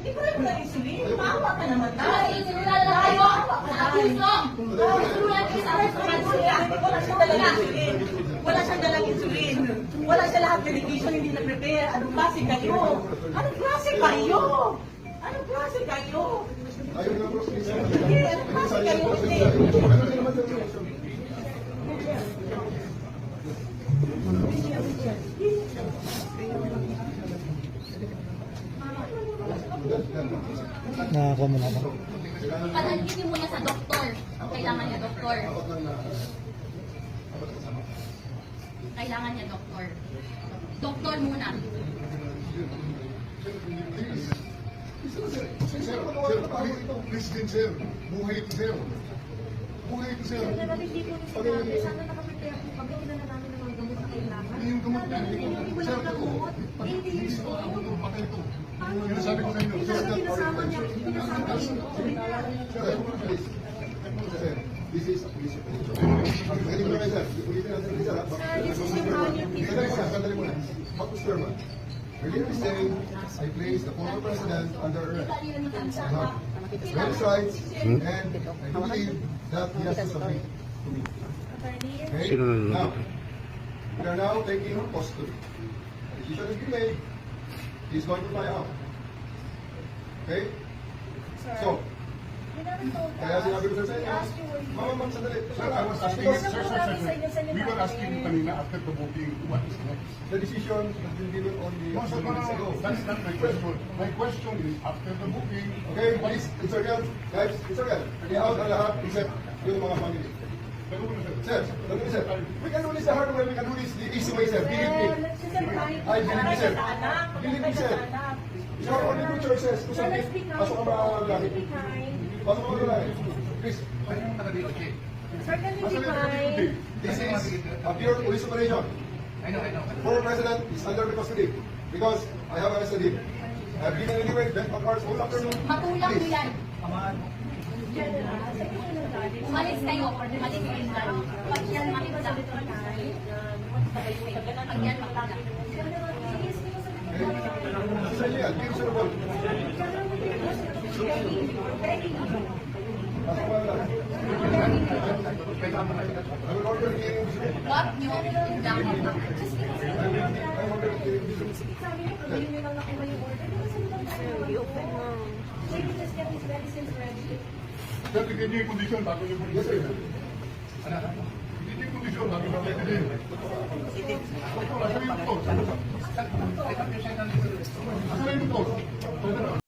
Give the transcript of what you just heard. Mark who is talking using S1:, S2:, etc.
S1: Hindi ko rin mga insulin. Maawa ka naman tayo.
S2: Sinulala kayo sa puso. Sinulala kayo sa puso.
S1: Wala siyang dalang insulin. Wala siyang dalang insulin. Wala siya lahat medication, hindi na-prepare. Anong klase kayo? Anong klase kayo? Anong klase kayo? Hindi, anong klase kayo? Hindi.
S3: Nakakuha mo na ba?
S2: Panalipin mo niya sa doktor. Kailangan niya doktor. Kailangan niya doktor. Doktor muna.
S4: Sir, please din, sir. Buhay ito, sir. Buhay ito, sir.
S5: General, hindi po ni sinabi, sana nakaprepare po kami, kilala namin ng mga gamot na kailangan.
S4: Hindi yung gamot na
S5: Hindi wala gamot. 80 years old.
S4: Patay ito. Sinasabi ko sa inyo.
S5: Pinasama niya, pinasama niya.
S4: Sir, this is a police operation. Sandali muna kayo, sir. Ulitin natin, sir.
S5: This is your honor.
S4: Sandali muna. Back to square one. Earlier this day, I placed the former president under arrest. Very rights, and I believe that he has to submit to me. Okay? Now, we are now taking custody. The decision has been made. He's going to fly out. Okay? So, kaya sinabi ko sa inyo, ma'am, sandali.
S6: Sir, I was asking you, sir. We were asking you kanina after the booking, what is next?
S4: The decision has been given only a
S6: No, sir,
S4: few minutes ago.
S6: that's not my question. My question is, after the booking,
S4: Okay, please, Insargan, guys, Insargan, i-out ang lahat except yung mga family. Sir, sir, we can do this the hard way, we can do this the easy way, sir. Believe me. I believe me, sir. Believe me, sir. It's our only two choices. Kung saan, pasok ang mga gamit. Pasok ang mga gamit. Please.
S5: Sir, can you be kind?
S4: This is a pure police operation.
S6: I know.
S4: Former president is under the custody because I have arrested him. I have given anyway, death cards all afternoon.
S2: Makulang mo
S4: Please.
S2: yan.
S5: General, sa inyo ng galing.
S2: Umalis kayo. Umalis kayo dyan. Pag yan makulang. Pag yan makulang.
S4: Sa inyo yan, hindi sir Paul. Pasok mo lang. I will order the hearing this week.
S2: Huwag niyo lang.
S4: I will order the hearing this week.
S5: Sabi niyo, kung hindi lang nakuha yung order, di ba sila lang tayo? Maybe just get his medicines ready.
S6: sir, bigyan niyo yung kondisyon bago niyo po.
S4: Yes, sir.
S6: Bigyan niyo yung kondisyon bago niyo po. Asan yung doktor? Asan yung doktor?